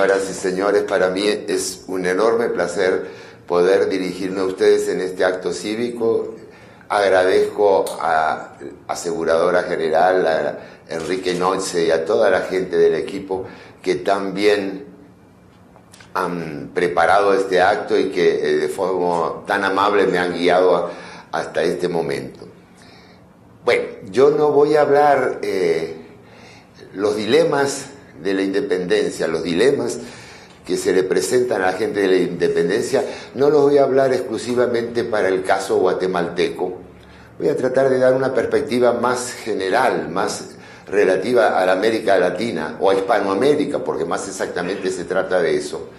Señoras y señores, para mí es un enorme placer poder dirigirme a ustedes en este acto cívico. Agradezco a Aseguradora General, a Enrique Noche y a toda la gente del equipo que tan bien han preparado este acto y que de forma tan amable me han guiado hasta este momento. Bueno, yo no voy a hablar los dilemas de la independencia, los dilemas que se le presentan a la gente de la independencia, no los voy a hablar exclusivamente para el caso guatemalteco. Voy a tratar de dar una perspectiva más general, más relativa a la América Latina o a Hispanoamérica, porque más exactamente se trata de eso.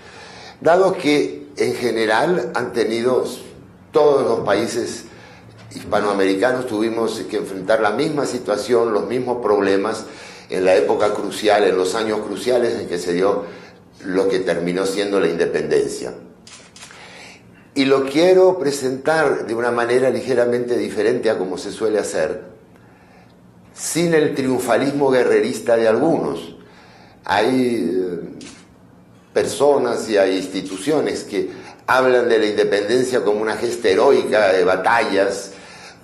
Dado que en general han tenido todos los países hispanoamericanos, tuvimos que enfrentar la misma situación, los mismos problemas en la época crucial, en los años cruciales en que se dio lo que terminó siendo la independencia. Y lo quiero presentar de una manera ligeramente diferente a como se suele hacer, sin el triunfalismo guerrerista de algunos. Hay personas y hay instituciones que hablan de la independencia como una gesta heroica de batallas,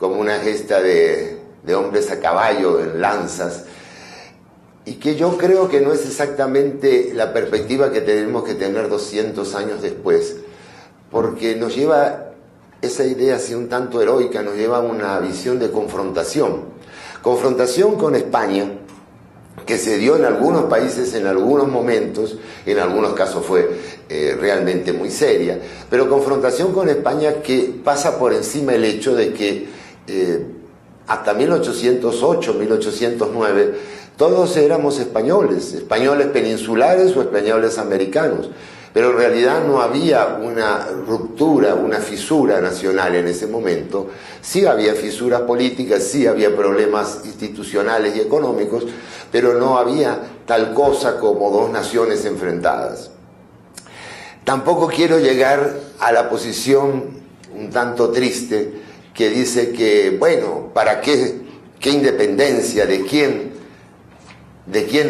como una gesta de hombres a caballo, en lanzas, y que yo creo que no es exactamente la perspectiva que tenemos que tener 200 años después, porque nos lleva, esa idea así un tanto heroica, nos lleva a una visión de confrontación. Confrontación con España, que se dio en algunos países, en algunos momentos, en algunos casos fue realmente muy seria, pero confrontación con España que pasa por encima el hecho de que hasta 1808, 1809, todos éramos españoles, españoles peninsulares o españoles americanos, pero en realidad no había una ruptura, una fisura nacional en ese momento. Sí había fisuras políticas, sí había problemas institucionales y económicos, pero no había tal cosa como dos naciones enfrentadas. Tampoco quiero llegar a la posición un tanto triste que dice que, bueno, ¿para qué independencia? ¿De quién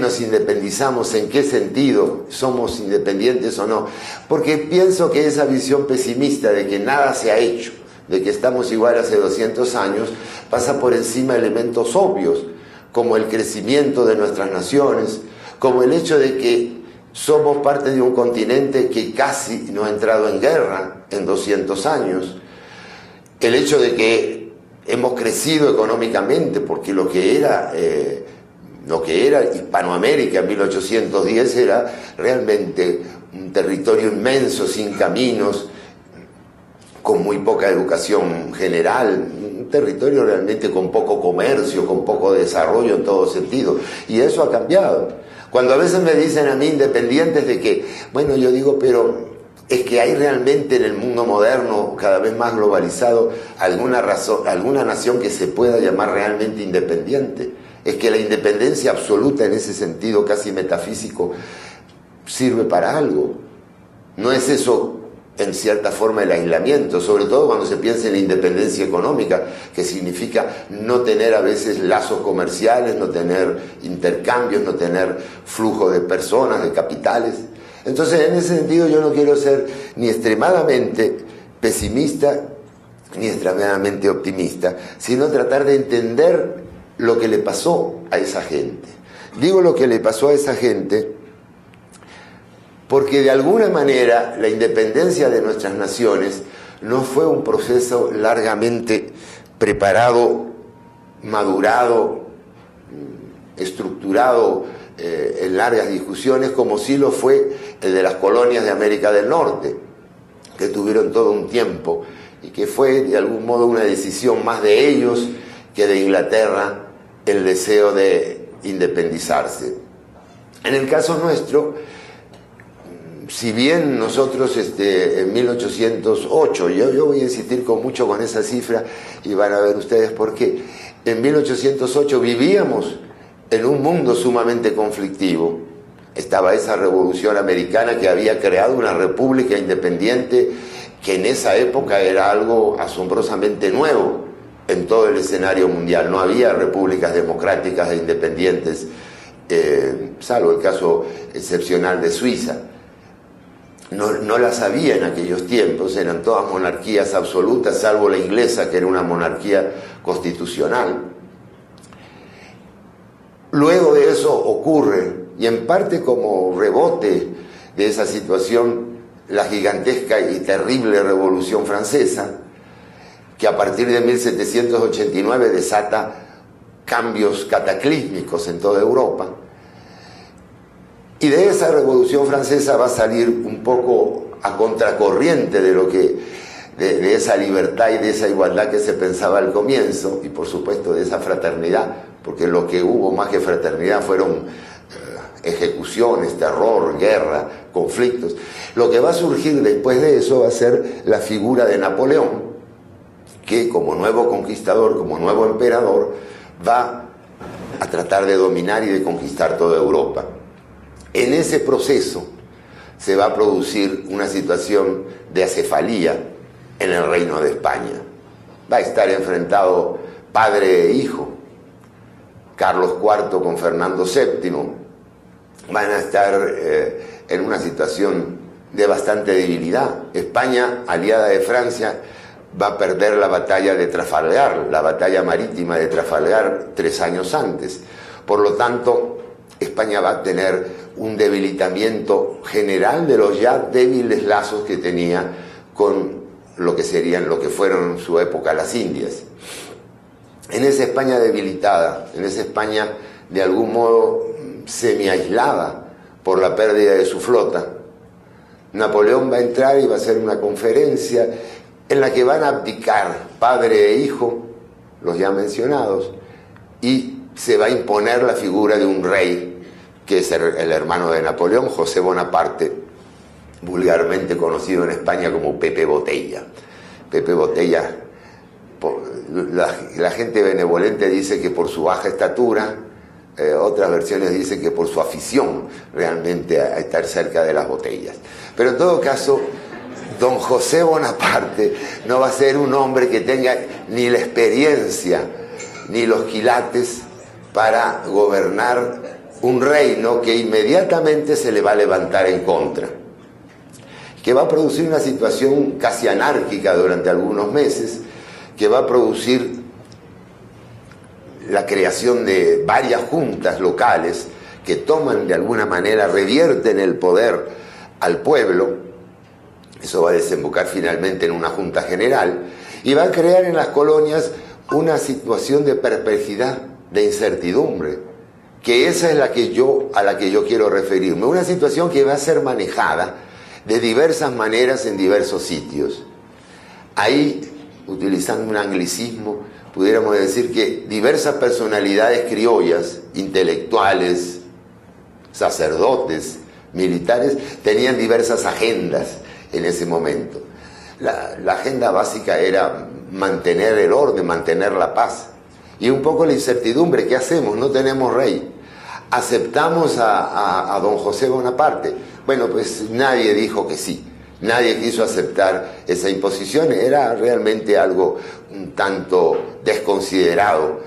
nos independizamos? ¿En qué sentido somos independientes o no? Porque pienso que esa visión pesimista de que nada se ha hecho, de que estamos igual hace 200 años, pasa por encima de elementos obvios, como el crecimiento de nuestras naciones, como el hecho de que somos parte de un continente que casi no ha entrado en guerra en 200 años, el hecho de que hemos crecido económicamente, porque lo que era Hispanoamérica en 1810 era realmente un territorio inmenso, sin caminos, con muy poca educación general, un territorio realmente con poco comercio, con poco desarrollo en todo sentido, y eso ha cambiado. Cuando a veces me dicen a mí independientes de que, bueno, yo digo, pero es que hay realmente en el mundo moderno, cada vez más globalizado, alguna nación que se pueda llamar realmente independiente. Es que la independencia absoluta en ese sentido casi metafísico sirve para algo. No es eso en cierta forma el aislamiento, sobre todo cuando se piensa en la independencia económica, que significa no tener a veces lazos comerciales, no tener intercambios, no tener flujo de personas, de capitales. Entonces, en ese sentido yo no quiero ser ni extremadamente pesimista ni extremadamente optimista, sino tratar de entender lo que le pasó a esa gente. Digo lo que le pasó a esa gente porque de alguna manera la independencia de nuestras naciones no fue un proceso largamente preparado, madurado, estructurado en largas discusiones, como sí lo fue el de las colonias de América del Norte, que tuvieron todo un tiempo y que fue de algún modo una decisión más de ellos que de Inglaterra el deseo de independizarse. En el caso nuestro, si bien nosotros en 1808, yo voy a insistir mucho con esa cifra y van a ver ustedes por qué, en 1808 vivíamos en un mundo sumamente conflictivo. Estaba esa revolución americana que había creado una república independiente que en esa época era algo asombrosamente nuevo en todo el escenario mundial. No había repúblicas democráticas e independientes, salvo el caso excepcional de Suiza. no las había en aquellos tiempos, eran todas monarquías absolutas, salvo la inglesa, que era una monarquía constitucional. Luego de eso ocurre, y en parte como rebote de esa situación, la gigantesca y terrible Revolución Francesa, que a partir de 1789 desata cambios cataclísmicos en toda Europa. Y de esa Revolución Francesa va a salir un poco a contracorriente de lo que, de esa libertad y de esa igualdad que se pensaba al comienzo, y por supuesto de esa fraternidad, porque lo que hubo más que fraternidad fueron ejecuciones, terror, guerra, conflictos. Lo que va a surgir después de eso va a ser la figura de Napoleón, que como nuevo conquistador, como nuevo emperador, va a tratar de dominar y de conquistar toda Europa. En ese proceso se va a producir una situación de acefalía en el Reino de España. Va a estar enfrentado padre e hijo, Carlos IV con Fernando VII. Van a estar en una situación de bastante debilidad. España, aliada de Francia, va a perder la batalla de Trafalgar, la batalla marítima de Trafalgar 3 años antes. Por lo tanto, España va a tener un debilitamiento general de los ya débiles lazos que tenía con lo que fueron en su época las Indias. En esa España debilitada, en esa España de algún modo semi-aislada por la pérdida de su flota, Napoleón va a entrar y va a hacer una conferencia en la que van a abdicar padre e hijo, los ya mencionados, y se va a imponer la figura de un rey, que es el hermano de Napoleón, José Bonaparte, vulgarmente conocido en España como Pepe Botella. Pepe Botella, la gente benevolente dice que por su baja estatura, otras versiones dicen que por su afición realmente a estar cerca de las botellas. Pero en todo caso, don José Bonaparte no va a ser un hombre que tenga ni la experiencia ni los quilates para gobernar un reino que inmediatamente se le va a levantar en contra, que va a producir una situación casi anárquica durante algunos meses, que va a producir la creación de varias juntas locales que toman de alguna manera, revierten el poder al pueblo. Eso va a desembocar finalmente en una junta general y va a crear en las colonias una situación de perplejidad, de incertidumbre, que esa es a la que yo quiero referirme. Una situación que va a ser manejada de diversas maneras en diversos sitios. Ahí, utilizando un anglicismo, pudiéramos decir que diversas personalidades criollas, intelectuales, sacerdotes, militares, tenían diversas agendas en ese momento. La agenda básica era mantener el orden, mantener la paz. Y un poco la incertidumbre, ¿qué hacemos? No tenemos rey. ¿Aceptamos a don José Bonaparte? Bueno, pues nadie dijo que sí. Nadie quiso aceptar esa imposición. Era realmente algo un tanto desconsiderado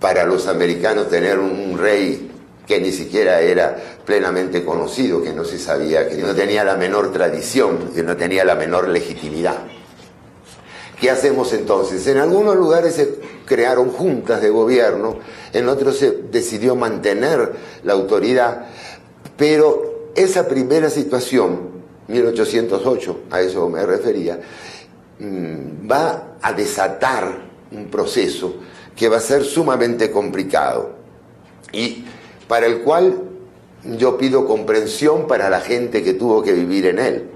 para los americanos tener un rey que ni siquiera era plenamente conocido, que no se sabía, que no tenía la menor tradición, que no tenía la menor legitimidad. ¿Qué hacemos entonces? En algunos lugares se crearon juntas de gobierno, en otros se decidió mantener la autoridad, pero esa primera situación, 1808, a eso me refería, va a desatar un proceso que va a ser sumamente complicado y para el cual yo pido comprensión para la gente que tuvo que vivir en él.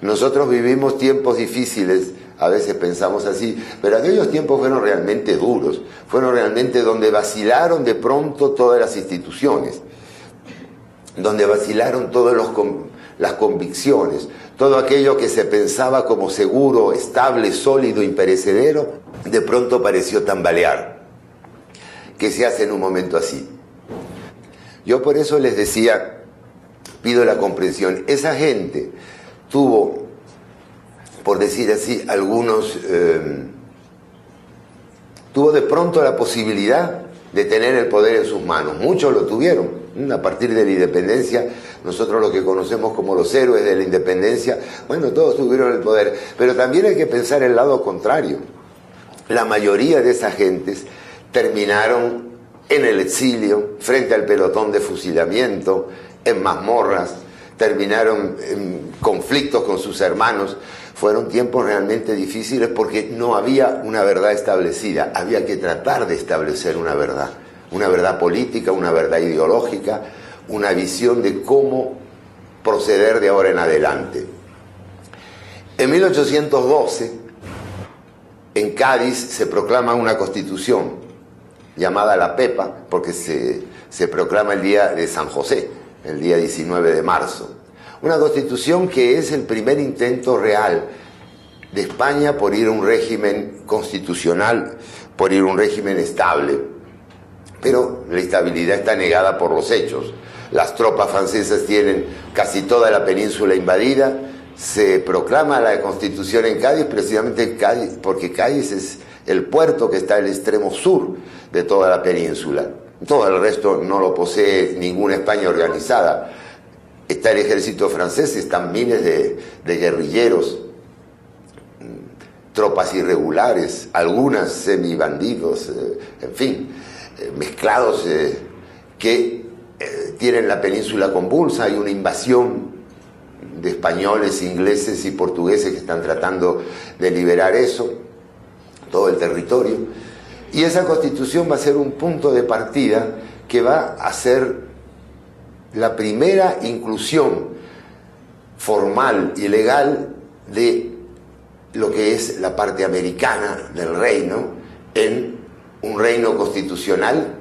Nosotros vivimos tiempos difíciles, a veces pensamos así, pero aquellos tiempos fueron realmente duros, fueron realmente donde vacilaron de pronto todas las instituciones, donde vacilaron todas las convicciones, todo aquello que se pensaba como seguro, estable, sólido, imperecedero, de pronto pareció tambalear. ¿Qué se hace en un momento así? Yo por eso les decía, pido la comprensión. Esa gente tuvo, por decir así, tuvo de pronto la posibilidad de tener el poder en sus manos. Muchos lo tuvieron. A partir de la independencia, nosotros lo que conocemos como los héroes de la independencia, bueno, todos tuvieron el poder, pero también hay que pensar el lado contrario. La mayoría de esas gentes terminaron en el exilio, frente al pelotón de fusilamiento, en mazmorras, terminaron en conflictos con sus hermanos. Fueron tiempos realmente difíciles porque no había una verdad establecida, había que tratar de establecer una verdad política, una verdad ideológica, una visión de cómo proceder de ahora en adelante. En 1812, en Cádiz se proclama una constitución llamada la Pepa, porque se proclama el día de San José, el día 19 de marzo. Una constitución que es el primer intento real de España por ir a un régimen constitucional, por ir a un régimen estable. Pero la estabilidad está negada por los hechos. Las tropas francesas tienen casi toda la península invadida. Se proclama la constitución en Cádiz, precisamente en Cádiz, porque Cádiz es el puerto que está al extremo sur de toda la península. Todo el resto no lo posee ninguna España organizada. Está el ejército francés, están miles de guerrilleros, tropas irregulares, algunas semibandidos, en fin, mezclados, que tienen la península convulsa. Hay una invasión de españoles, ingleses y portugueses que están tratando de liberar eso, todo el territorio. Y esa constitución va a ser un punto de partida que va a ser la primera inclusión formal y legal de lo que es la parte americana del reino en un reino constitucional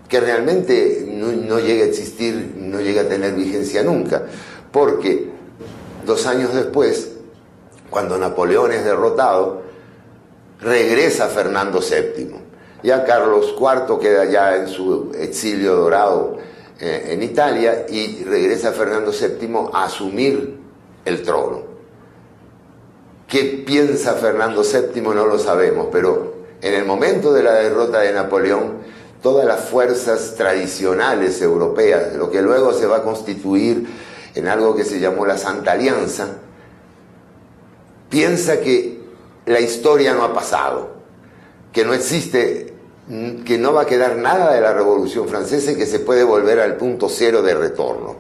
que realmente no llega a existir, no llega a tener vigencia nunca, porque 2 años después, cuando Napoleón es derrotado, regresa Fernando VII. Ya Carlos IV queda ya en su exilio dorado en Italia y regresa Fernando VII a asumir el trono. ¿Qué piensa Fernando VII? No lo sabemos, pero en el momento de la derrota de Napoleón, todas las fuerzas tradicionales europeas, lo que luego se va a constituir en algo que se llamó la Santa Alianza, piensa que la historia no ha pasado, que no existe, que no va a quedar nada de la Revolución Francesa y que se puede volver al punto cero de retorno.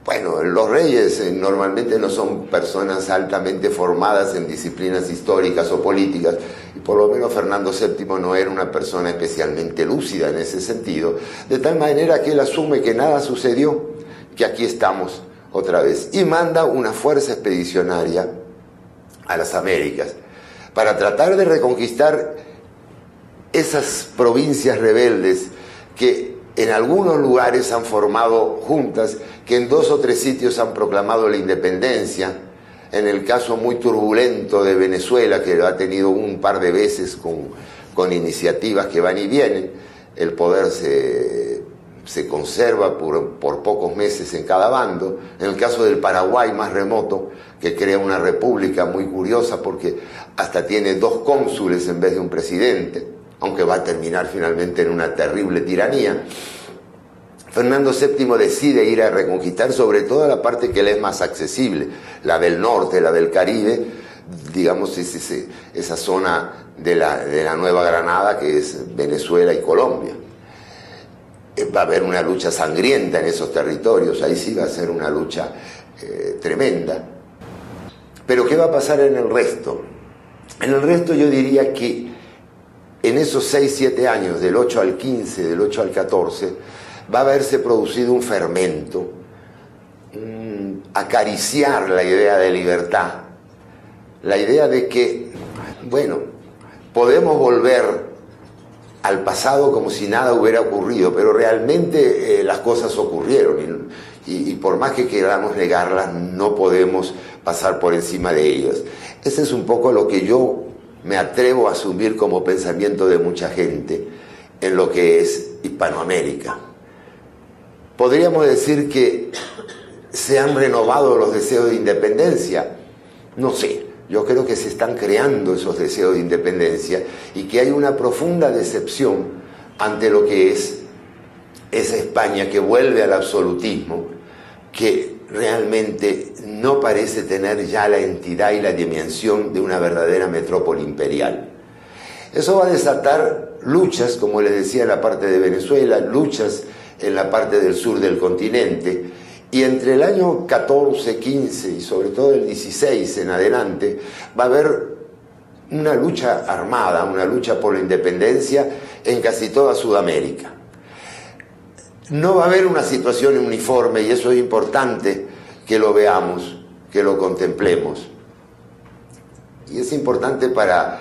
Bueno, los reyes normalmente no son personas altamente formadas en disciplinas históricas o políticas, y por lo menos Fernando VII no era una persona especialmente lúcida en ese sentido, de tal manera que él asume que nada sucedió, que aquí estamos otra vez, y manda una fuerza expedicionaria a las Américas para tratar de reconquistar esas provincias rebeldes que en algunos lugares han formado juntas, que en 2 o 3 sitios han proclamado la independencia. En el caso muy turbulento de Venezuela, que lo ha tenido un par de veces con iniciativas que van y vienen, el poder se conserva por pocos meses en cada bando. En el caso del Paraguay, más remoto, que crea una república muy curiosa porque hasta tiene 2 cónsules en vez de un presidente, aunque va a terminar finalmente en una terrible tiranía. Fernando VII decide ir a reconquistar sobre todo la parte que le es más accesible, la del norte, la del Caribe, digamos esa zona de la Nueva Granada, que es Venezuela y Colombia. Va a haber una lucha sangrienta en esos territorios, ahí sí va a ser una lucha tremenda. Pero ¿qué va a pasar en el resto? En el resto yo diría que en esos 6-7 años, del 8 al 15, del 8 al 14, va a haberse producido un fermento, acariciar la idea de libertad, la idea de que, bueno, podemos volver al pasado como si nada hubiera ocurrido, pero realmente las cosas ocurrieron y por más que queramos negarlas, no podemos pasar por encima de ellas. Ese es un poco lo que yo me atrevo a asumir como pensamiento de mucha gente en lo que es Hispanoamérica. Podríamos decir que se han renovado los deseos de independencia. No sé, yo creo que se están creando esos deseos de independencia y que hay una profunda decepción ante lo que es esa España que vuelve al absolutismo, que realmente no parece tener ya la entidad y la dimensión de una verdadera metrópoli imperial. Eso va a desatar luchas, como les decía, en la parte de Venezuela, luchas en la parte del sur del continente, y entre el año 14, 15 y sobre todo el 16 en adelante va a haber una lucha armada, una lucha por la independencia en casi toda Sudamérica. No va a haber una situación uniforme, y eso es importante que lo veamos, que lo contemplemos. Y es importante para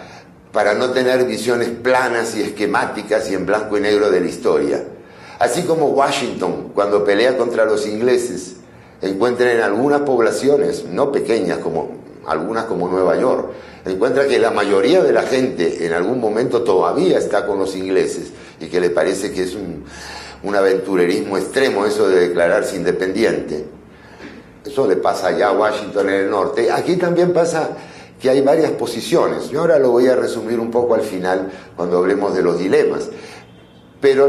no tener visiones planas y esquemáticas y en blanco y negro de la historia. Así como Washington, cuando pelea contra los ingleses, encuentra en algunas poblaciones, no pequeñas, algunas como Nueva York, encuentra que la mayoría de la gente en algún momento todavía está con los ingleses, y que le parece que es un aventurerismo extremo eso de declararse independiente. Eso le pasa allá a Washington en el norte. Aquí también pasa que hay varias posiciones. Yo ahora lo voy a resumir un poco al final cuando hablemos de los dilemas. Pero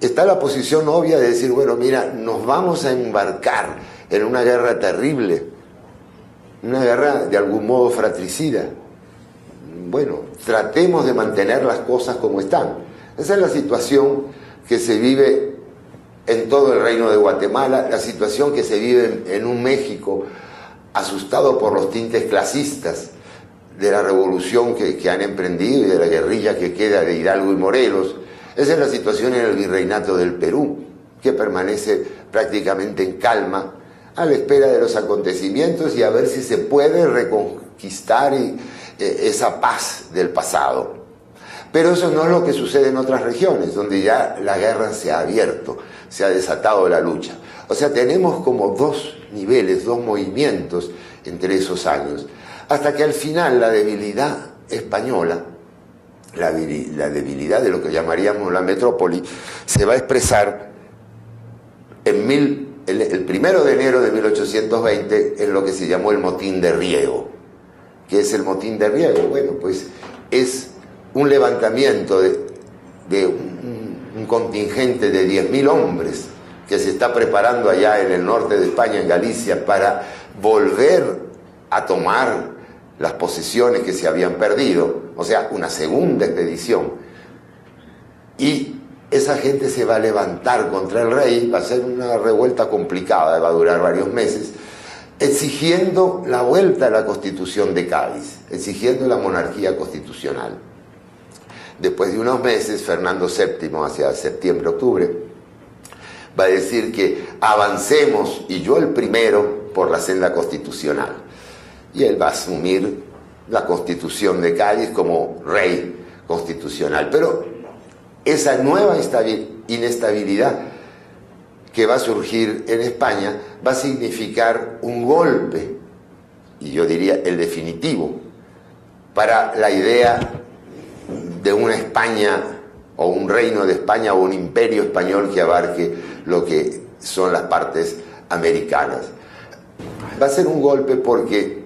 está la posición obvia de decir, bueno, mira, nos vamos a embarcar en una guerra terrible, una guerra de algún modo fratricida. Bueno, tratemos de mantener las cosas como están. Esa es la situación que se vive en todo el Reino de Guatemala, la situación que se vive en un México asustado por los tintes clasistas de la revolución que han emprendido y de la guerrilla que queda de Hidalgo y Morelos. Esa es la situación en el virreinato del Perú, que permanece prácticamente en calma a la espera de los acontecimientos y a ver si se puede reconquistar esa paz del pasado. Pero eso no es lo que sucede en otras regiones, donde ya la guerra se ha abierto, se ha desatado la lucha. O sea, tenemos como dos niveles, dos movimientos entre esos años, hasta que al final la debilidad española, la debilidad de lo que llamaríamos la metrópoli, se va a expresar el 1 de enero de 1820 en lo que se llamó el Motín de Riego. ¿Qué es el Motín de Riego? Bueno, pues es un levantamiento de un contingente de 10.000 hombres que se está preparando allá en el norte de España, en Galicia, para volver a tomar las posesiones que se habían perdido, o sea, una segunda expedición. Y esa gente se va a levantar contra el rey, va a ser una revuelta complicada, va a durar varios meses, exigiendo la vuelta a la Constitución de Cádiz, exigiendo la monarquía constitucional. Después de unos meses, Fernando VII, hacia septiembre-octubre, va a decir que avancemos, y yo el primero, por la senda constitucional. Y él va a asumir la Constitución de Cádiz como rey constitucional. Pero esa nueva inestabilidad que va a surgir en España va a significar un golpe, y yo diría el definitivo, para la idea de una España o un reino de España o un imperio español que abarque lo que son las partes americanas. Va a ser un golpe porque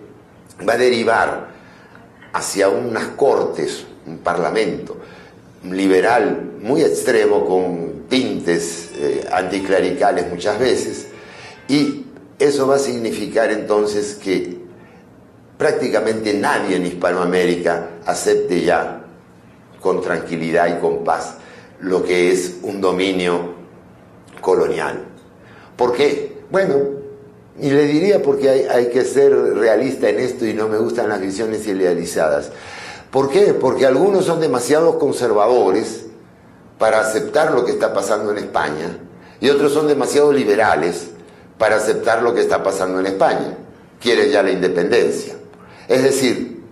va a derivar hacia unas cortes, un parlamento liberal muy extremo con tintes anticlericales muchas veces, y eso va a significar entonces que prácticamente nadie en Hispanoamérica acepte ya con tranquilidad y con paz lo que es un dominio colonial. ¿Por qué? Bueno, y le diría porque hay que ser realista en esto y no me gustan las visiones idealizadas. ¿Por qué? Porque algunos son demasiado conservadores para aceptar lo que está pasando en España y otros son demasiado liberales para aceptar lo que está pasando en España. Quieren ya la independencia. Es decir,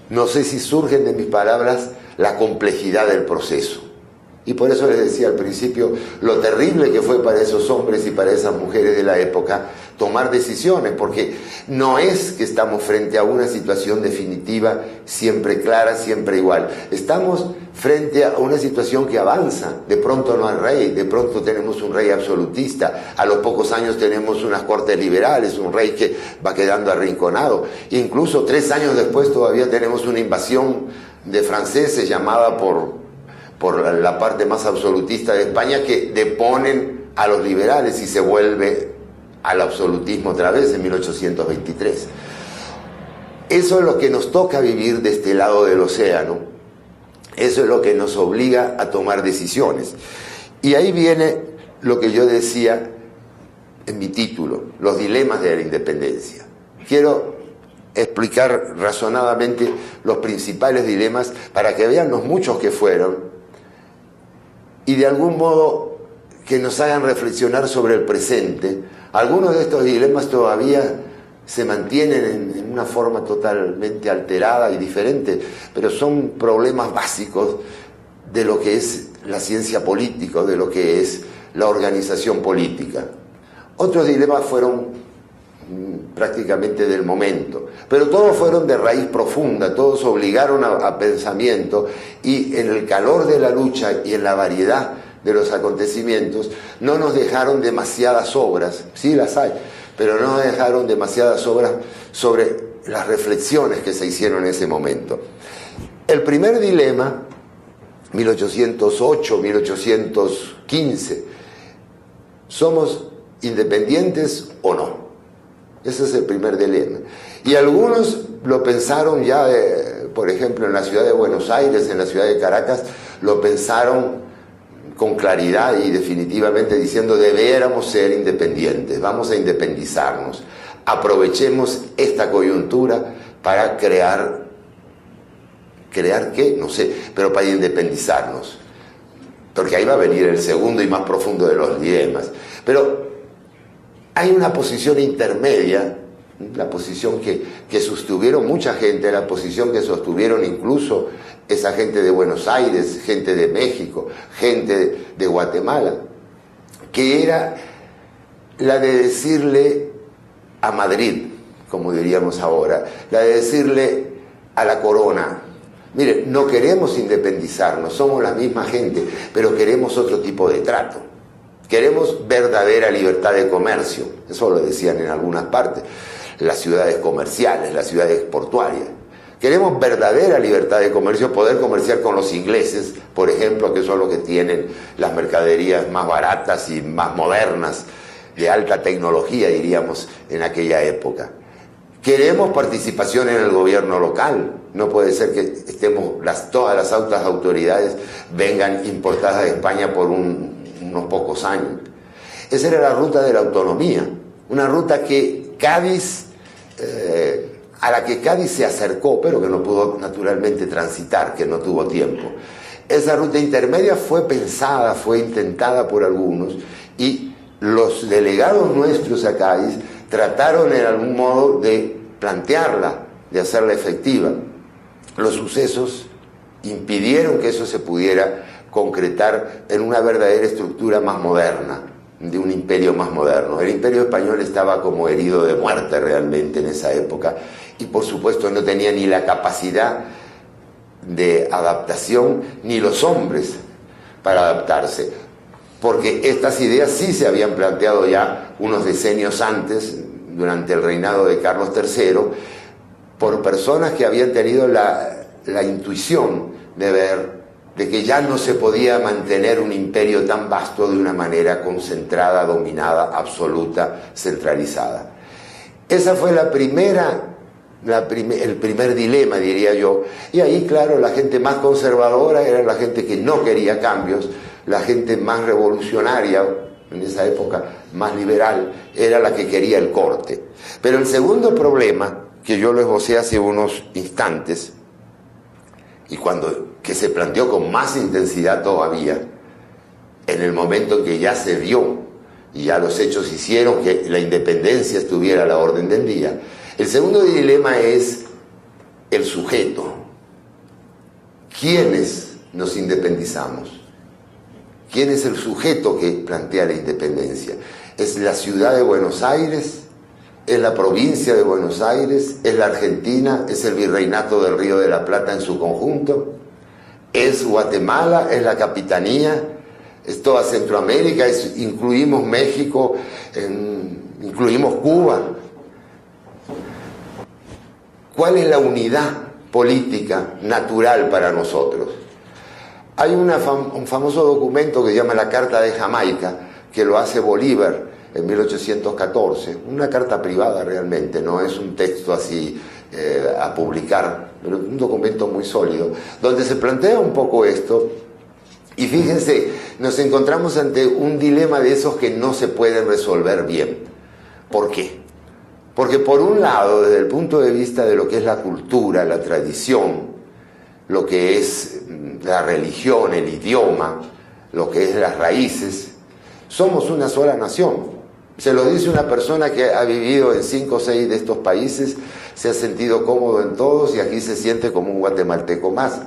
no sé si surgen de mis palabras la complejidad del proceso. Y por eso les decía al principio lo terrible que fue para esos hombres y para esas mujeres de la época tomar decisiones, porque no es que estamos frente a una situación definitiva, siempre clara, siempre igual. Estamos frente a una situación que avanza. De pronto no hay rey, de pronto tenemos un rey absolutista, a los pocos años tenemos unas cortes liberales, un rey que va quedando arrinconado. Incluso 3 años después todavía tenemos una invasión de franceses llamada por por la parte más absolutista de España, que deponen a los liberales y se vuelve al absolutismo otra vez en 1823. Eso es lo que nos toca vivir de este lado del océano. Eso es lo que nos obliga a tomar decisiones. Y ahí viene lo que yo decía en mi título, los dilemas de la independencia. Quiero explicar razonadamente los principales dilemas para que vean los muchos que fueron y de algún modo que nos hagan reflexionar sobre el presente. Algunos de estos dilemas todavía se mantienen en una forma totalmente alterada y diferente, pero son problemas básicos de lo que es la ciencia política, de lo que es la organización política. Otros dilemas fueron prácticamente del momento, pero todos fueron de raíz profunda, todos obligaron a pensamiento, y en el calor de la lucha y en la variedad de los acontecimientos no nos dejaron demasiadas obras, sí las hay, pero no nos dejaron demasiadas obras sobre las reflexiones que se hicieron en ese momento. El primer dilema, 1808, 1815, ¿somos independientes o no? Ese es el primer dilema. Y algunos lo pensaron ya, por ejemplo, en la ciudad de Buenos Aires, en la ciudad de Caracas, lo pensaron con claridad y definitivamente diciendo: debiéramos ser independientes, vamos a independizarnos, aprovechemos esta coyuntura para crear ¿qué? No sé, pero para independizarnos, porque ahí va a venir el segundo y más profundo de los dilemas. Pero hay una posición intermedia, la posición que sostuvieron mucha gente, la posición que sostuvieron incluso esa gente de Buenos Aires, gente de México, gente de Guatemala, que era la de decirle a Madrid, como diríamos ahora, la de decirle a la corona: mire, no queremos independizarnos, somos la misma gente, pero queremos otro tipo de trato. Queremos verdadera libertad de comercio. Eso lo decían en algunas partes. Las ciudades comerciales, las ciudades portuarias. Queremos verdadera libertad de comercio, poder comerciar con los ingleses, por ejemplo, que son los que tienen las mercaderías más baratas y más modernas, de alta tecnología, diríamos, en aquella época. Queremos participación en el gobierno local. No puede ser que estemos todas las altas autoridades vengan importadas de España por unos pocos años. Esa era la ruta de la autonomía, una ruta que Cádiz, a la que Cádiz se acercó, pero que no pudo naturalmente transitar, que no tuvo tiempo. Esa ruta intermedia fue pensada, fue intentada por algunos, y los delegados nuestros a Cádiz trataron en algún modo de plantearla, de hacerla efectiva. Los sucesos impidieron que eso se pudiera concretar en una verdadera estructura más moderna, de un imperio más moderno. El imperio español estaba como herido de muerte realmente en esa época, y por supuesto no tenía ni la capacidad de adaptación ni los hombres para adaptarse, porque estas ideas sí se habían planteado ya unos decenios antes, durante el reinado de Carlos III, por personas que habían tenido la intuición de ver de que ya no se podía mantener un imperio tan vasto de una manera concentrada, dominada, absoluta, centralizada. Esa fue el primer dilema, diría yo. Y ahí, claro, la gente más conservadora era la gente que no quería cambios, la gente más revolucionaria, en esa época más liberal, era la que quería el corte. Pero el segundo problema, que yo lo esbocé hace unos instantes, y que se planteó con más intensidad todavía, en el momento en que ya se vio, y ya los hechos hicieron que la independencia estuviera a la orden del día. El segundo dilema es el sujeto. ¿Quiénes nos independizamos? ¿Quién es el sujeto que plantea la independencia? ¿Es la ciudad de Buenos Aires? ¿Es la provincia de Buenos Aires? ¿Es la Argentina? ¿Es el virreinato del Río de la Plata en su conjunto? ¿Es Guatemala? ¿Es la capitanía? ¿Es toda Centroamérica? ¿Incluimos México? ¿Incluimos Cuba? ¿Cuál es la unidad política natural para nosotros? Hay un famoso documento que se llama la Carta de Jamaica, que lo hace Bolívar en 1814, una carta privada realmente, no es un texto así a publicar, pero un documento muy sólido, donde se plantea un poco esto. Y fíjense, nos encontramos ante un dilema de esos que no se pueden resolver bien. ¿Por qué? Porque por un lado, desde el punto de vista de lo que es la cultura, la tradición, lo que es la religión, el idioma, lo que es las raíces, somos una sola nación. Se lo dice una persona que ha vivido en 5 o 6 de estos países, se ha sentido cómodo en todos y aquí se siente como un guatemalteco más,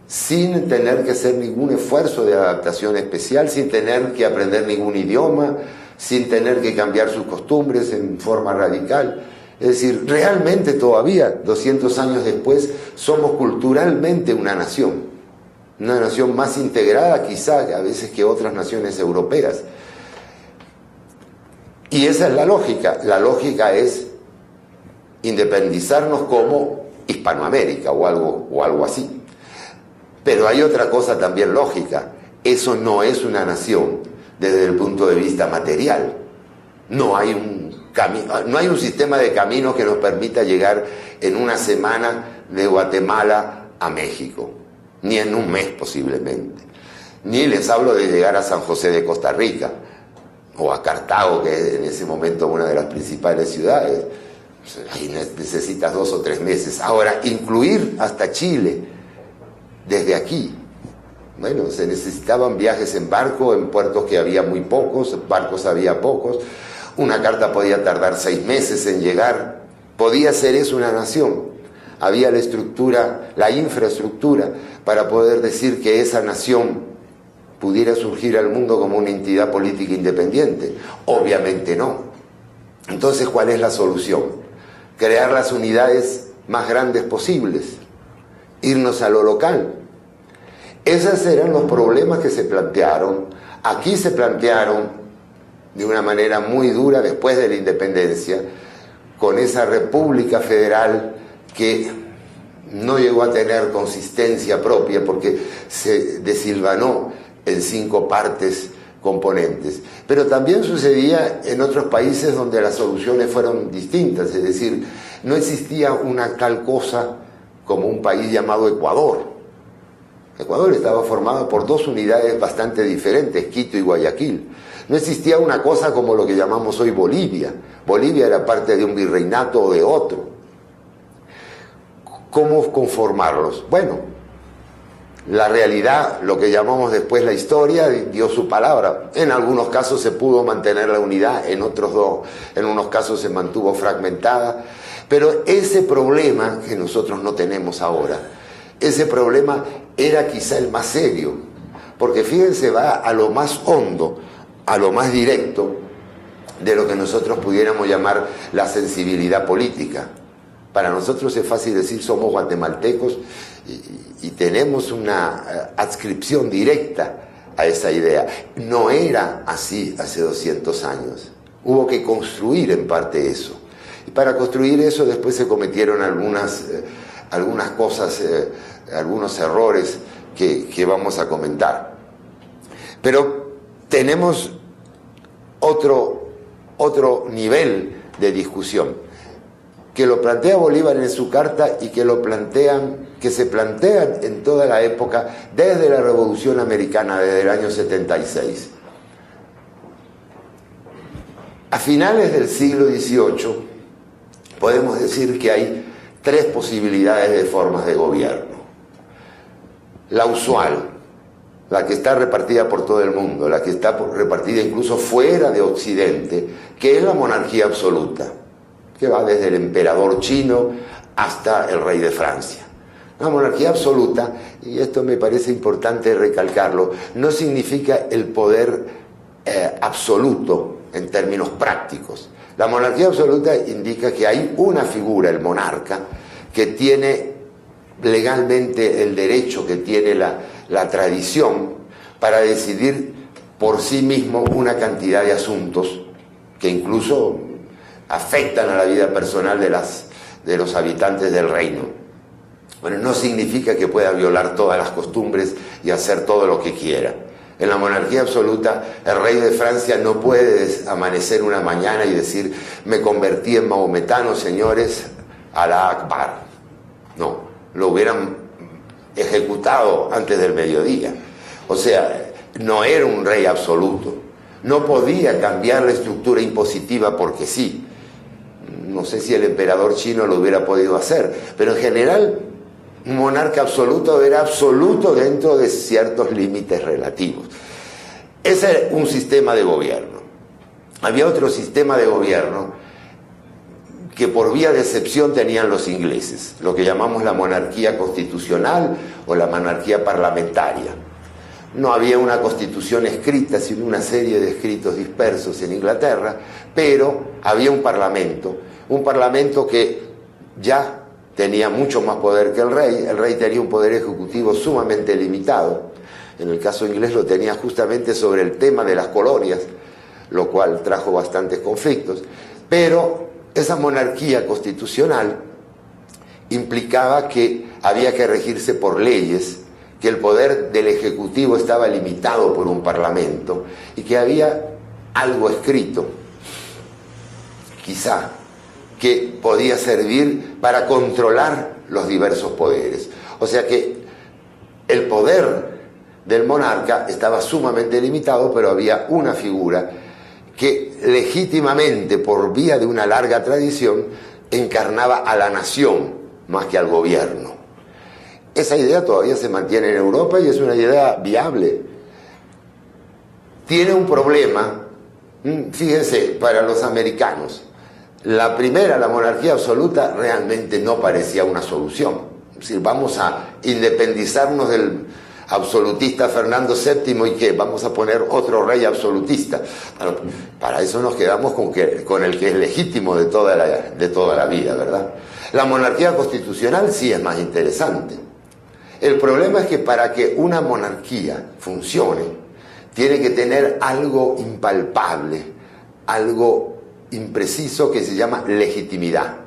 sin tener que hacer ningún esfuerzo de adaptación especial, sin tener que aprender ningún idioma, sin tener que cambiar sus costumbres en forma radical. Es decir, realmente todavía, 200 años después, somos culturalmente una nación más integrada quizá a veces que otras naciones europeas. Y esa es la lógica es independizarnos como Hispanoamérica o algo así. Pero hay otra cosa también lógica, eso no es una nación desde el punto de vista material. No hay un sistema de caminos que nos permita llegar en una semana de Guatemala a México, ni en un mes posiblemente. Ni les hablo de llegar a San José de Costa Rica, o a Cartago, que es en ese momento una de las principales ciudades. Ahí necesitas 2 o 3 meses. Ahora, incluir hasta Chile, desde aquí, bueno, se necesitaban viajes en barco, en puertos que había muy pocos, barcos había pocos, una carta podía tardar 6 meses en llegar, podía ser eso una nación, había la estructura, la infraestructura para poder decir que esa nación pudiera surgir al mundo como una entidad política independiente. Obviamente no. Entonces, ¿cuál es la solución? Crear las unidades más grandes posibles, irnos a lo local. Esos eran los problemas que se plantearon. Aquí se plantearon de una manera muy dura después de la independencia, con esa república federal que no llegó a tener consistencia propia porque se deshilvanó en 5 partes componentes. Pero también sucedía en otros países donde las soluciones fueron distintas, es decir, no existía una tal cosa como un país llamado Ecuador. Ecuador estaba formado por 2 unidades bastante diferentes, Quito y Guayaquil. No existía una cosa como lo que llamamos hoy Bolivia. Bolivia era parte de un virreinato o de otro. ¿Cómo conformarlos? Bueno, la realidad, lo que llamamos después la historia, dio su palabra. En algunos casos se pudo mantener la unidad, en otros no. En unos casos se mantuvo fragmentada. Pero ese problema que nosotros no tenemos ahora, ese problema era quizá el más serio. Porque fíjense, va a lo más hondo, a lo más directo de lo que nosotros pudiéramos llamar la sensibilidad política. Para nosotros es fácil decir somos guatemaltecos y tenemos una adscripción directa a esa idea. No era así hace 200 años. Hubo que construir en parte eso. Y para construir eso después se cometieron algunas cosas, algunos errores que vamos a comentar. Pero tenemos otro nivel de discusión que lo plantea Bolívar en su carta y que se plantean en toda la época desde la Revolución Americana, desde el año 76. A finales del siglo XVIII podemos decir que hay 3 posibilidades de formas de gobierno. La usual, la que está repartida por todo el mundo, la que está repartida incluso fuera de Occidente, que es la monarquía absoluta, que va desde el emperador chino hasta el rey de Francia. La monarquía absoluta, y esto me parece importante recalcarlo, no significa el poder absoluto en términos prácticos. La monarquía absoluta indica que hay una figura, el monarca, que tiene legalmente el derecho, que tiene la tradición para decidir por sí mismo una cantidad de asuntos que incluso afectan a la vida personal de los habitantes del reino. Bueno, no significa que pueda violar todas las costumbres y hacer todo lo que quiera. En la monarquía absoluta, el rey de Francia no puede amanecer una mañana y decir: me convertí en maometano, señores, Alá Akbar. No, lo hubieran ejecutado antes del mediodía. O sea, no era un rey absoluto. No podía cambiar la estructura impositiva porque sí. No sé si el emperador chino lo hubiera podido hacer, pero en general un monarca absoluto era absoluto dentro de ciertos límites relativos. Ese era un sistema de gobierno. Había otro sistema de gobierno que por vía de excepción tenían los ingleses, lo que llamamos la monarquía constitucional o la monarquía parlamentaria. No había una constitución escrita, sino una serie de escritos dispersos en Inglaterra, pero había un parlamento que ya tenía mucho más poder que el rey tenía un poder ejecutivo sumamente limitado, en el caso inglés lo tenía justamente sobre el tema de las colonias, lo cual trajo bastantes conflictos, pero esa monarquía constitucional implicaba que había que regirse por leyes, que el poder del ejecutivo estaba limitado por un parlamento y que había algo escrito, quizá, que podía servir para controlar los diversos poderes. O sea que el poder del monarca estaba sumamente limitado, pero había una figura que legítimamente, por vía de una larga tradición, encarnaba a la nación más que al gobierno. Esa idea todavía se mantiene en Europa y es una idea viable. Tiene un problema, fíjense, para los americanos. La primera, la monarquía absoluta, realmente no parecía una solución. Es decir, vamos a independizarnos del absolutista Fernando VII y ¿qué? Vamos a poner otro rey absolutista. Bueno, para eso nos quedamos con el que es legítimo de toda la vida, ¿verdad? La monarquía constitucional sí es más interesante. El problema es que para que una monarquía funcione, tiene que tener algo impalpable, algo impreciso que se llama legitimidad.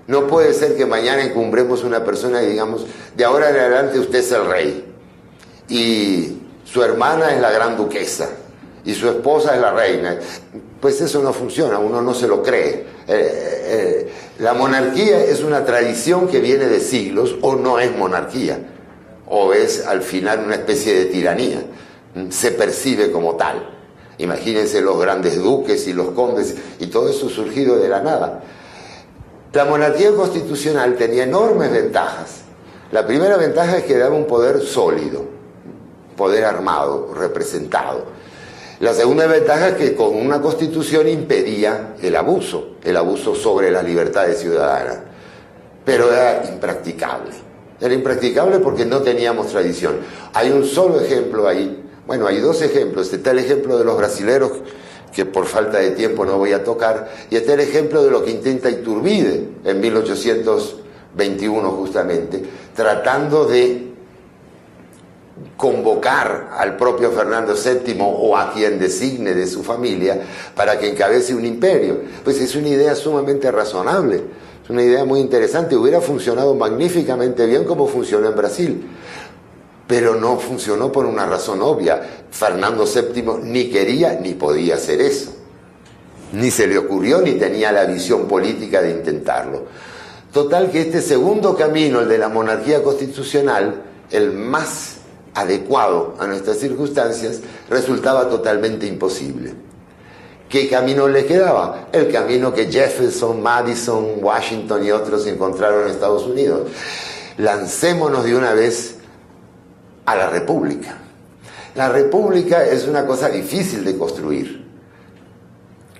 No puede ser que mañana encumbremos una persona y digamos: de ahora en adelante usted es el rey y su hermana es la gran duquesa y su esposa es la reina. Pues eso no funciona, uno no se lo cree. La monarquía es una tradición que viene de siglos, o no es monarquía, o es al final una especie de tiranía, se percibe como tal. Imagínense los grandes duques y los condes y todo eso surgido de la nada. La monarquía constitucional tenía enormes ventajas. La primera ventaja es que daba un poder sólido, poder armado, representado. La segunda ventaja es que con una constitución impedía el abuso sobre las libertades ciudadanas. Pero era impracticable. Era impracticable porque no teníamos tradición. Hay un solo ejemplo ahí. Bueno, hay dos ejemplos. Está el ejemplo de los brasileros, que por falta de tiempo no voy a tocar, y está el ejemplo de lo que intenta Iturbide en 1821 justamente, tratando de convocar al propio Fernando VII o a quien designe de su familia para que encabece un imperio. Pues es una idea sumamente razonable, es una idea muy interesante, hubiera funcionado magníficamente bien como funcionó en Brasil. Pero no funcionó por una razón obvia. Fernando VII ni quería ni podía hacer eso. Ni se le ocurrió ni tenía la visión política de intentarlo. Total que este segundo camino, el de la monarquía constitucional, el más adecuado a nuestras circunstancias, resultaba totalmente imposible. ¿Qué camino le quedaba? El camino que Jefferson, Madison, Washington y otros encontraron en Estados Unidos. Lancémonos de una vez a la república. La república es una cosa difícil de construir.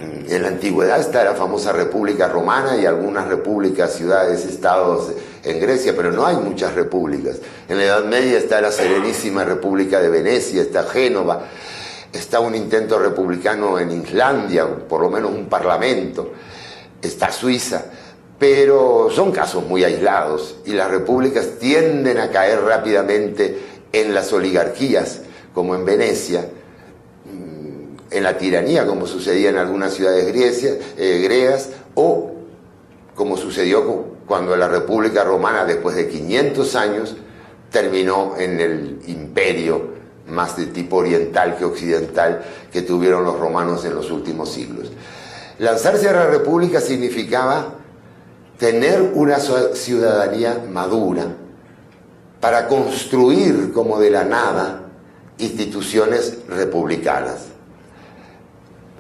En la antigüedad está la famosa República Romana y algunas repúblicas, ciudades, estados en Grecia, pero no hay muchas repúblicas. En la Edad Media está la Serenísima República de Venecia, está Génova, está un intento republicano en Islandia, por lo menos un parlamento, está Suiza, pero son casos muy aislados y las repúblicas tienden a caer rápidamente en las oligarquías, como en Venecia, en la tiranía, como sucedía en algunas ciudades griegas, o como sucedió cuando la República Romana, después de 500 años, terminó en el imperio más de tipo oriental que occidental que tuvieron los romanos en los últimos siglos. Lanzarse a la República significaba tener una ciudadanía madura para construir como de la nada instituciones republicanas.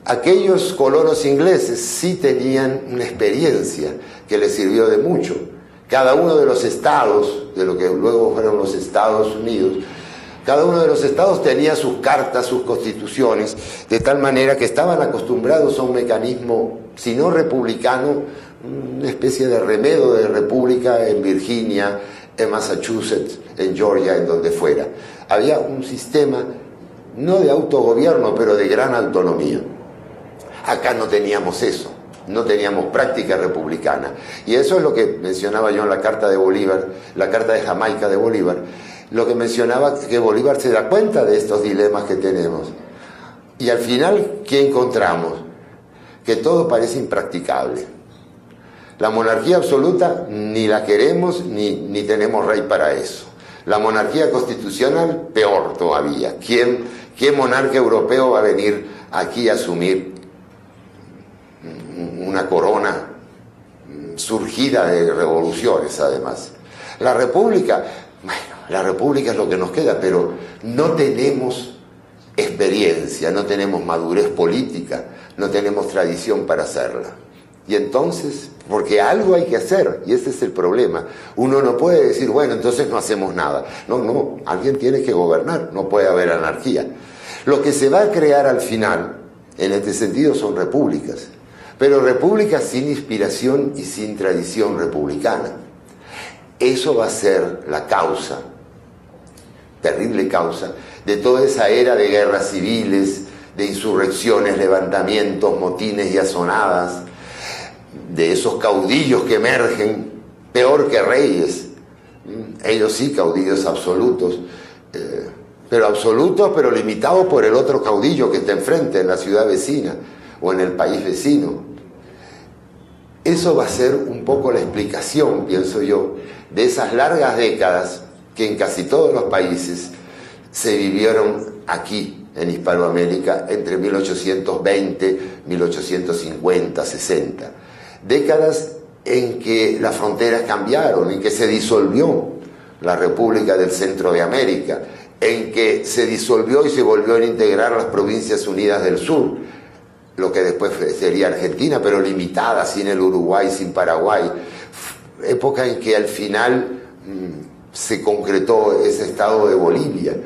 Aquellos colonos ingleses sí tenían una experiencia que les sirvió de mucho. Cada uno de los estados, de lo que luego fueron los Estados Unidos, cada uno de los estados tenía sus cartas, sus constituciones, de tal manera que estaban acostumbrados a un mecanismo, si no republicano, una especie de remedo de república en Virginia, en Massachusetts, en Georgia, en donde fuera. Había un sistema, no de autogobierno, pero de gran autonomía. Acá no teníamos eso, no teníamos práctica republicana. Y eso es lo que mencionaba yo en la carta de Bolívar, la carta de Jamaica de Bolívar, lo que mencionaba que Bolívar se da cuenta de estos dilemas que tenemos. Y al final, ¿qué encontramos? Que todo parece impracticable. La monarquía absoluta ni la queremos ni tenemos rey para eso. La monarquía constitucional, peor todavía. ¿Qué monarca europeo va a venir aquí a asumir una corona surgida de revoluciones, además? La república, bueno, la república es lo que nos queda, pero no tenemos experiencia, no tenemos madurez política, no tenemos tradición para hacerla. Y entonces, porque algo hay que hacer, y ese es el problema. Uno no puede decir, bueno, entonces no hacemos nada. No, alguien tiene que gobernar, no puede haber anarquía. Lo que se va a crear al final, en este sentido, son repúblicas. Pero repúblicas sin inspiración y sin tradición republicana. Eso va a ser la causa, terrible causa, de toda esa era de guerras civiles, de insurrecciones, levantamientos, motines y azonadas, de esos caudillos que emergen, peor que reyes. Ellos sí, caudillos absolutos, pero limitados por el otro caudillo que está enfrente, en la ciudad vecina o en el país vecino. Eso va a ser un poco la explicación, pienso yo, de esas largas décadas que en casi todos los países se vivieron aquí, en Hispanoamérica, entre 1820, 1850, 60. Décadas en que las fronteras cambiaron, en que se disolvió la República del Centro de América, en que se disolvió y se volvió a integrar las Provincias Unidas del Sur, lo que después sería Argentina, pero limitada, sin el Uruguay, sin Paraguay. Época en que al final se concretó ese estado de Bolivia.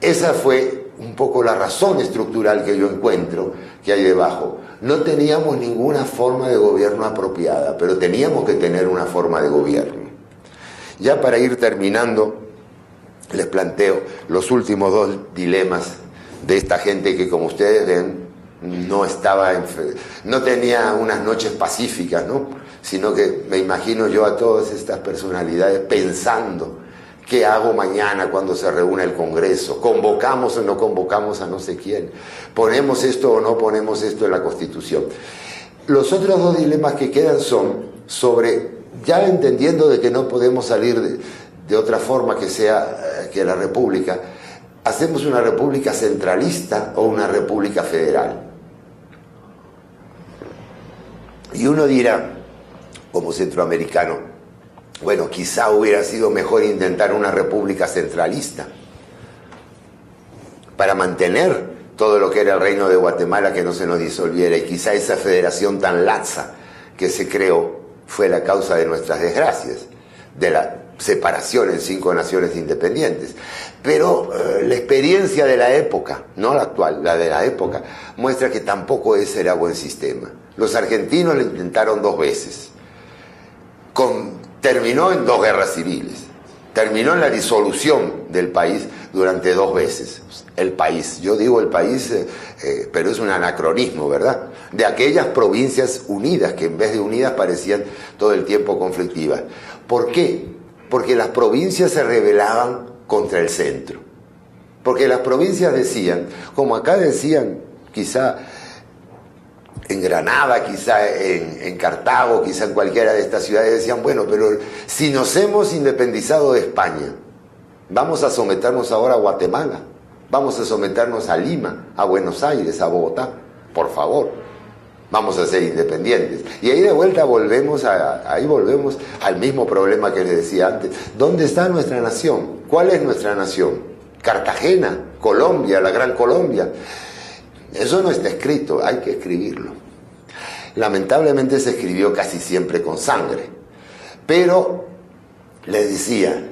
Esa fue un poco la razón estructural que yo encuentro que hay debajo. No teníamos ninguna forma de gobierno apropiada, pero teníamos que tener una forma de gobierno. Ya para ir terminando, les planteo los últimos dos dilemas de esta gente que, como ustedes ven, no tenía unas noches pacíficas, ¿no? Sino que me imagino yo a todas estas personalidades pensando: ¿qué hago mañana cuando se reúna el Congreso? ¿Convocamos o no convocamos a no sé quién? ¿Ponemos esto o no ponemos esto en la Constitución? Los otros dos dilemas que quedan son sobre, ya entendiendo de que no podemos salir de otra forma que sea que la República, ¿hacemos una República centralista o una República federal? Y uno dirá, como centroamericano, bueno, quizá hubiera sido mejor intentar una república centralista para mantener todo lo que era el reino de Guatemala, que no se nos disolviera, y quizá esa federación tan laxa que se creó fue la causa de nuestras desgracias, de la separación en 5 naciones independientes. Pero la experiencia de la época, no la actual, la de la época, muestra que tampoco ese era buen sistema. Los argentinos lo intentaron 2 veces. Terminó en 2 guerras civiles. Terminó en la disolución del país durante 2 veces. El país, yo digo el país, pero es un anacronismo, ¿verdad? De aquellas provincias unidas, que en vez de unidas parecían todo el tiempo conflictivas. ¿Por qué? Porque las provincias se rebelaban contra el centro. Porque las provincias decían, como acá decían, quizá en Granada, quizá en Cartago, quizá en cualquiera de estas ciudades, decían, bueno, pero si nos hemos independizado de España, vamos a someternos ahora a Guatemala, vamos a someternos a Lima, a Buenos Aires, a Bogotá, por favor, vamos a ser independientes. Y ahí de vuelta volvemos al mismo problema que les decía antes. ¿Dónde está nuestra nación? ¿Cuál es nuestra nación? Cartagena, Colombia, la Gran Colombia. Eso no está escrito, hay que escribirlo. Lamentablemente se escribió casi siempre con sangre. Pero, les decía,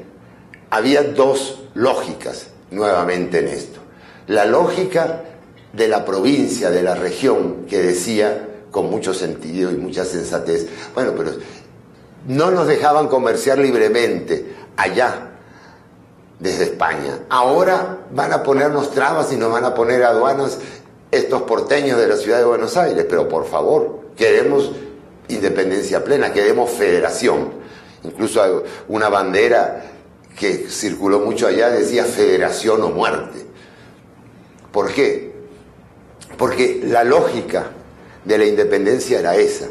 había dos lógicas nuevamente en esto. La lógica de la provincia, de la región, que decía con mucho sentido y mucha sensatez, bueno, pero no nos dejaban comerciar libremente allá desde España. Ahora van a ponernos trabas y nos van a poner aduanas estos porteños de la ciudad de Buenos Aires, pero por favor, queremos independencia plena, queremos federación. Incluso hay una bandera que circuló mucho allá, decía federación o muerte. ¿Por qué? Porque la lógica de la independencia era esa,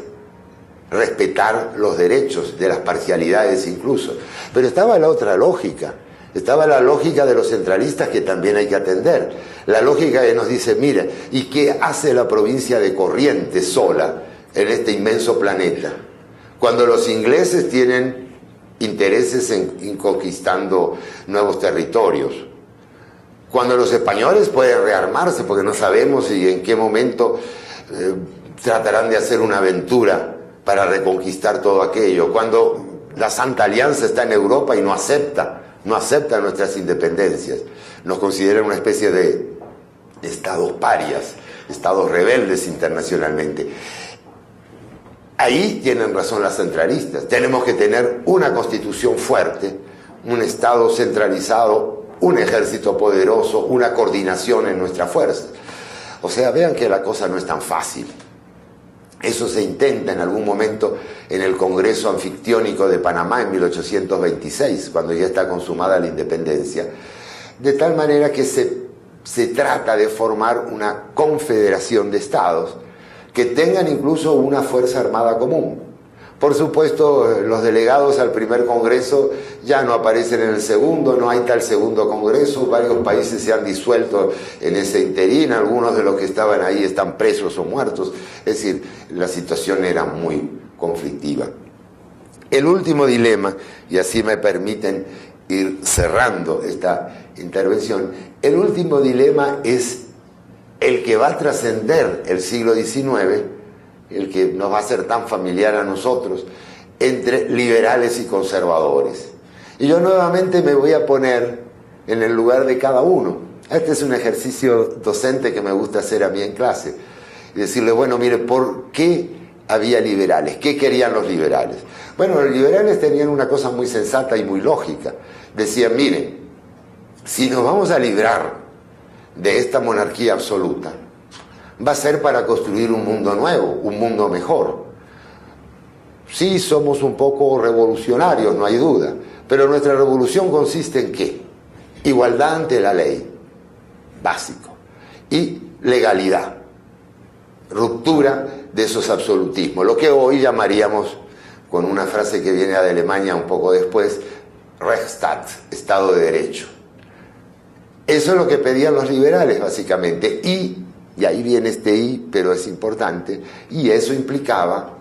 respetar los derechos, de las parcialidades incluso. Pero estaba la otra lógica, estaba la lógica de los centralistas que también hay que atender. La lógica que nos dice, mira, ¿y qué hace la provincia de Corrientes sola en este inmenso planeta? Cuando los ingleses tienen intereses en conquistando nuevos territorios. Cuando los españoles pueden rearmarse, porque no sabemos si en qué momento tratarán de hacer una aventura para reconquistar todo aquello. Cuando la Santa Alianza está en Europa y no acepta nuestras independencias. Nos consideran una especie de estados parias, estados rebeldes internacionalmente. Ahí tienen razón las centralistas. Tenemos que tener una constitución fuerte, un Estado centralizado, un ejército poderoso, una coordinación en nuestras fuerzas. O sea, vean que la cosa no es tan fácil. Eso se intenta en algún momento en el Congreso Anfictiónico de Panamá en 1826, cuando ya está consumada la independencia, de tal manera que se trata de formar una confederación de estados que tengan incluso una fuerza armada común. Por supuesto, los delegados al primer congreso ya no aparecen en el segundo, no hay tal segundo congreso, varios países se han disuelto en ese interín, algunos de los que estaban ahí están presos o muertos, es decir, la situación era muy conflictiva. El último dilema, y así me permiten ir cerrando esta intervención, el último dilema es el que va a trascender el siglo XIX, el que nos va a ser tan familiar a nosotros, entre liberales y conservadores. Y yo nuevamente me voy a poner en el lugar de cada uno. Este es un ejercicio docente que me gusta hacer a mí en clase. Y decirle, bueno, mire, ¿por qué había liberales? ¿Qué querían los liberales? Bueno, los liberales tenían una cosa muy sensata y muy lógica. Decían, mire, si nos vamos a librar de esta monarquía absoluta, va a ser para construir un mundo nuevo, un mundo mejor. Sí, somos un poco revolucionarios, no hay duda, pero nuestra revolución consiste en ¿qué? Igualdad ante la ley, básico, y legalidad, ruptura de esos absolutismos, lo que hoy llamaríamos, con una frase que viene de Alemania un poco después, Rechtsstaat, Estado de Derecho. Eso es lo que pedían los liberales, básicamente, y ahí viene este "y", pero es importante, y eso implicaba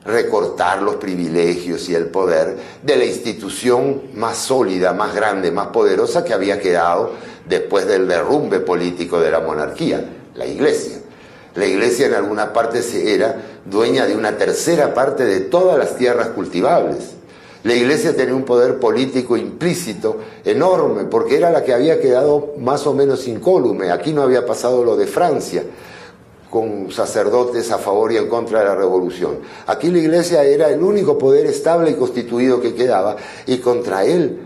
recortar los privilegios y el poder de la institución más sólida, más grande, más poderosa que había quedado después del derrumbe político de la monarquía, la Iglesia. La Iglesia en alguna parte era dueña de una tercera parte de todas las tierras cultivables. La Iglesia tenía un poder político implícito enorme, porque era la que había quedado más o menos incólume. Aquí no había pasado lo de Francia, con sacerdotes a favor y en contra de la revolución. Aquí la Iglesia era el único poder estable y constituido que quedaba, y contra él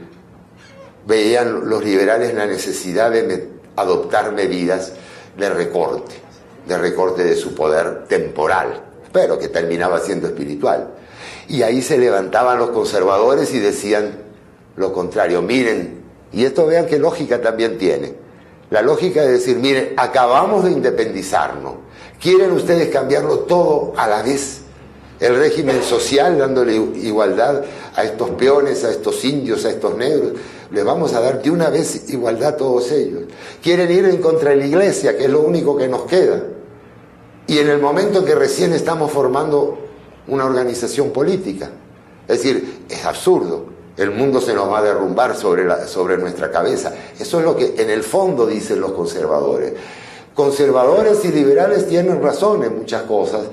veían los liberales la necesidad de adoptar medidas de recorte de su poder temporal, pero que terminaba siendo espiritual. Y ahí se levantaban los conservadores y decían lo contrario. Miren, y esto vean qué lógica también tiene. La lógica de decir, miren, acabamos de independizarnos, ¿quieren ustedes cambiarlo todo a la vez? El régimen social dándole igualdad a estos peones, a estos indios, a estos negros, les vamos a dar de una vez igualdad a todos ellos. Quieren ir en contra de la iglesia, que es lo único que nos queda. Y en el momento que recién estamos formando una organización política. Es decir, es absurdo. El mundo se nos va a derrumbar sobre nuestra cabeza. Eso es lo que en el fondo dicen los conservadores. Conservadores y liberales tienen razón en muchas cosas.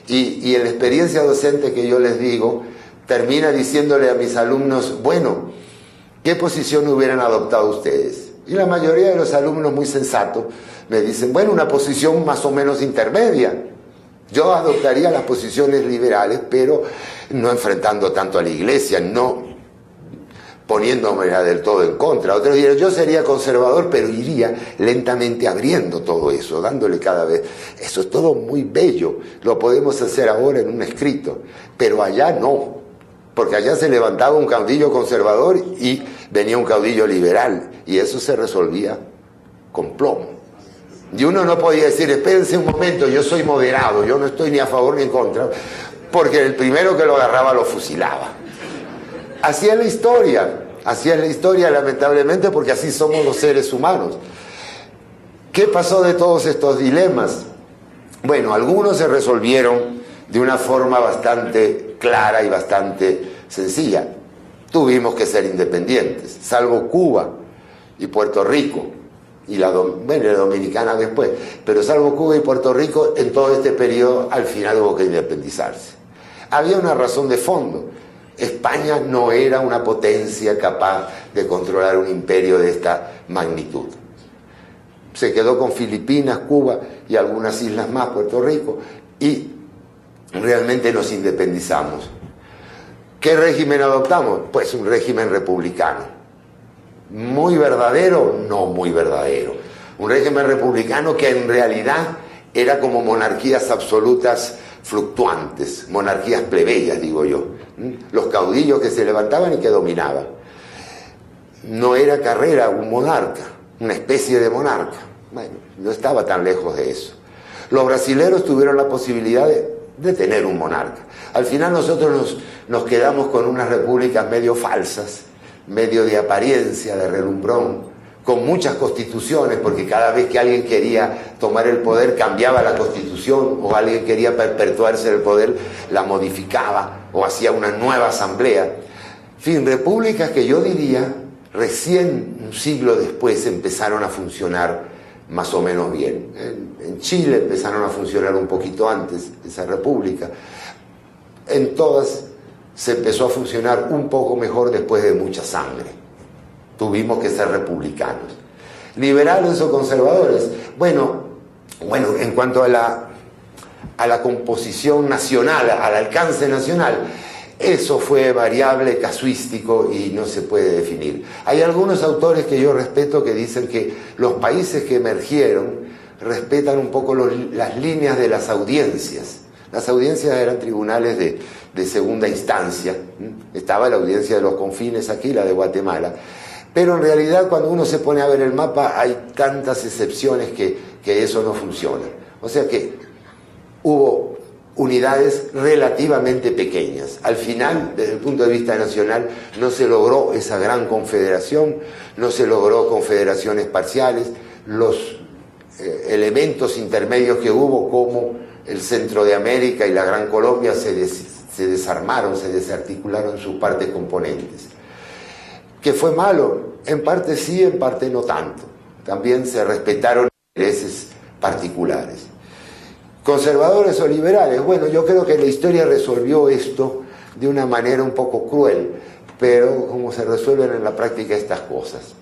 Y en la experiencia docente que yo les digo, termina diciéndole a mis alumnos, bueno, ¿qué posición hubieran adoptado ustedes? Y la mayoría de los alumnos muy sensatos me dicen, bueno, una posición más o menos intermedia. Yo adoptaría las posiciones liberales, pero no enfrentando tanto a la iglesia, no poniéndome del todo en contra. Otros dirán, yo sería conservador, pero iría lentamente abriendo todo eso, dándole cada vez. Eso es todo muy bello, lo podemos hacer ahora en un escrito, pero allá no, porque allá se levantaba un caudillo conservador y venía un caudillo liberal, y eso se resolvía con plomo. Y uno no podía decir, espérense un momento, yo soy moderado, yo no estoy ni a favor ni en contra, porque el primero que lo agarraba lo fusilaba. Así es la historia lamentablemente, porque así somos los seres humanos. ¿Qué pasó de todos estos dilemas? Bueno, algunos se resolvieron de una forma bastante clara y bastante sencilla. Tuvimos que ser independientes, salvo Cuba y Puerto Rico, y la Dominicana después, pero salvo Cuba y Puerto Rico, en todo este periodo al final hubo que independizarse. Había una razón de fondo. España no era una potencia capaz de controlar un imperio de esta magnitud. Se quedó con Filipinas, Cuba y algunas islas más, Puerto Rico, y realmente nos independizamos. ¿Qué régimen adoptamos? Pues un régimen republicano. ¿Muy verdadero? No muy verdadero. Un régimen republicano que en realidad era como monarquías absolutas fluctuantes, monarquías plebeyas, digo yo. Los caudillos que se levantaban y que dominaban. No era Carrera un monarca, una especie de monarca. Bueno, no estaba tan lejos de eso. Los brasileros tuvieron la posibilidad de tener un monarca. Al final nosotros nos quedamos con unas repúblicas medio falsas, medio de apariencia, de relumbrón, con muchas constituciones, porque cada vez que alguien quería tomar el poder cambiaba la constitución, o alguien quería perpetuarse en el poder, la modificaba, o hacía una nueva asamblea. En fin, repúblicas que yo diría, recién un siglo después empezaron a funcionar más o menos bien. En Chile empezaron a funcionar un poquito antes, esa república. En todas se empezó a funcionar un poco mejor después de mucha sangre. Tuvimos que ser republicanos. ¿Liberales o conservadores? Bueno, en cuanto a la composición nacional, al alcance nacional, eso fue variable, casuístico y no se puede definir. Hay algunos autores que yo respeto que dicen que los países que emergieron respetan un poco las líneas de las audiencias. Las audiencias eran tribunales de segunda instancia. Estaba la audiencia de los confines aquí, la de Guatemala. Pero en realidad cuando uno se pone a ver el mapa hay tantas excepciones que eso no funciona. O sea que hubo unidades relativamente pequeñas. Al final, desde el punto de vista nacional, no se logró esa gran confederación, no se logró confederaciones parciales. Los elementos intermedios que hubo, como el centro de América y la Gran Colombia, se desarmaron, se desarticularon sus partes componentes. ¿Que fue malo? En parte sí, en parte no tanto. También se respetaron intereses particulares. ¿Conservadores o liberales? Bueno, yo creo que la historia resolvió esto de una manera un poco cruel, pero como se resuelven en la práctica estas cosas.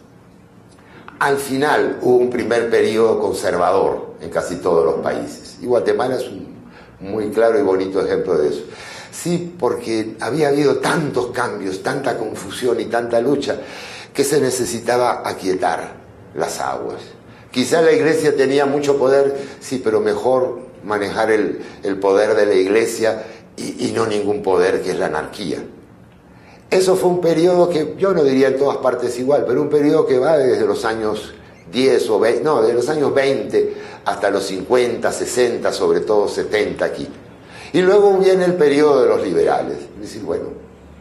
Al final hubo un primer periodo conservador en casi todos los países, y Guatemala es un muy claro y bonito ejemplo de eso. Sí, porque había habido tantos cambios, tanta confusión y tanta lucha, que se necesitaba aquietar las aguas. Quizá la iglesia tenía mucho poder, sí, pero mejor manejar el poder de la iglesia y no ningún poder, que es la anarquía. Eso fue un periodo que yo no diría en todas partes igual, pero un periodo que va desde los años 10 o 20, no, de los años 20 hasta los 50, 60, sobre todo 70 aquí. Y luego viene el periodo de los liberales. Es decir, bueno,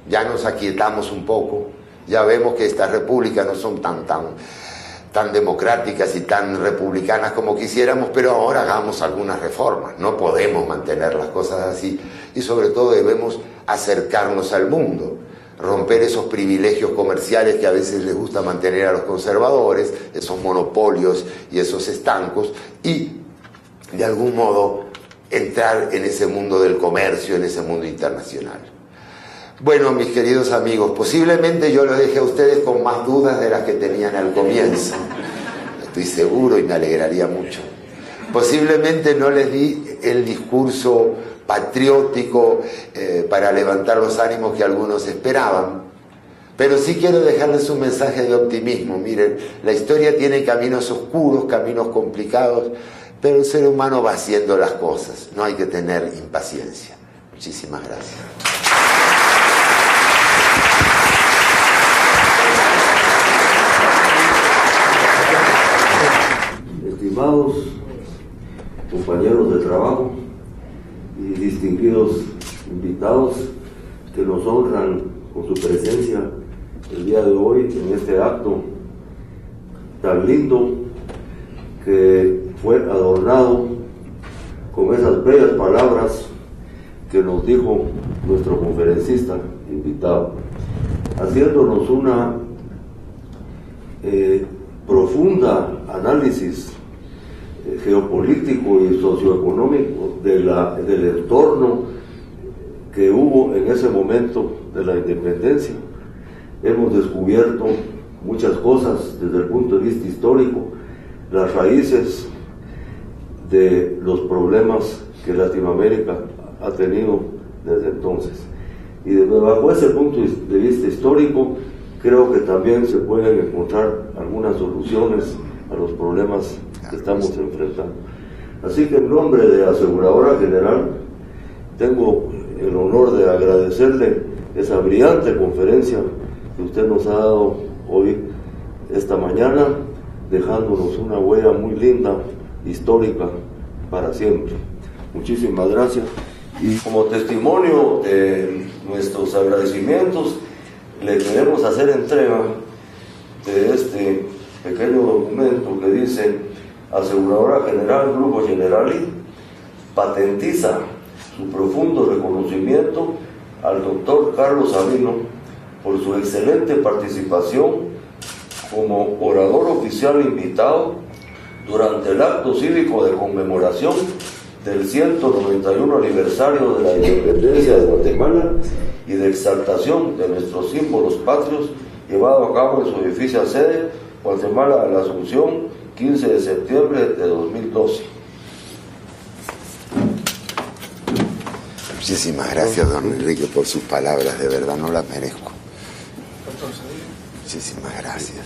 ya nos aquietamos un poco, ya vemos que estas repúblicas no son tan democráticas y tan republicanas como quisiéramos, pero ahora hagamos algunas reformas. No podemos mantener las cosas así y sobre todo debemos acercarnos al mundo, romper esos privilegios comerciales que a veces les gusta mantener a los conservadores, esos monopolios y esos estancos, y de algún modo entrar en ese mundo del comercio, en ese mundo internacional. Bueno, mis queridos amigos, posiblemente yo los dejé a ustedes con más dudas de las que tenían al comienzo. Estoy seguro y me alegraría mucho. Posiblemente no les di el discurso patriótico para levantar los ánimos que algunos esperaban, pero sí quiero dejarles un mensaje de optimismo. Miren, la historia tiene caminos oscuros, caminos complicados, pero el ser humano va haciendo las cosas, no hay que tener impaciencia. Muchísimas gracias. Estimados compañeros de trabajo y distinguidos invitados que nos honran con su presencia el día de hoy en este acto tan lindo que fue adornado con esas bellas palabras que nos dijo nuestro conferencista invitado, haciéndonos una profunda análisis geopolítico y socioeconómico del entorno que hubo en ese momento de la independencia. Hemos descubierto muchas cosas desde el punto de vista histórico, las raíces de los problemas que Latinoamérica ha tenido desde entonces. Y bajo ese punto de vista histórico, creo que también se pueden encontrar algunas soluciones a los problemas que estamos enfrentando. Así que en nombre de Aseguradora General, tengo el honor de agradecerle esa brillante conferencia que usted nos ha dado hoy, esta mañana, dejándonos una huella muy linda, histórica, para siempre. Muchísimas gracias. Y como testimonio de nuestros agradecimientos, le queremos hacer entrega de este pequeño documento que dice: Aseguradora General Grupo Generali patentiza su profundo reconocimiento al doctor Carlos Sabino por su excelente participación como orador oficial invitado durante el acto cívico de conmemoración del 191 aniversario de la independencia de Guatemala y de exaltación de nuestros símbolos patrios, llevado a cabo en su edificia sede, Guatemala de la Asunción, 15 de septiembre de 2012. Muchísimas gracias, don Enrique, por sus palabras, de verdad no las merezco. Muchísimas gracias.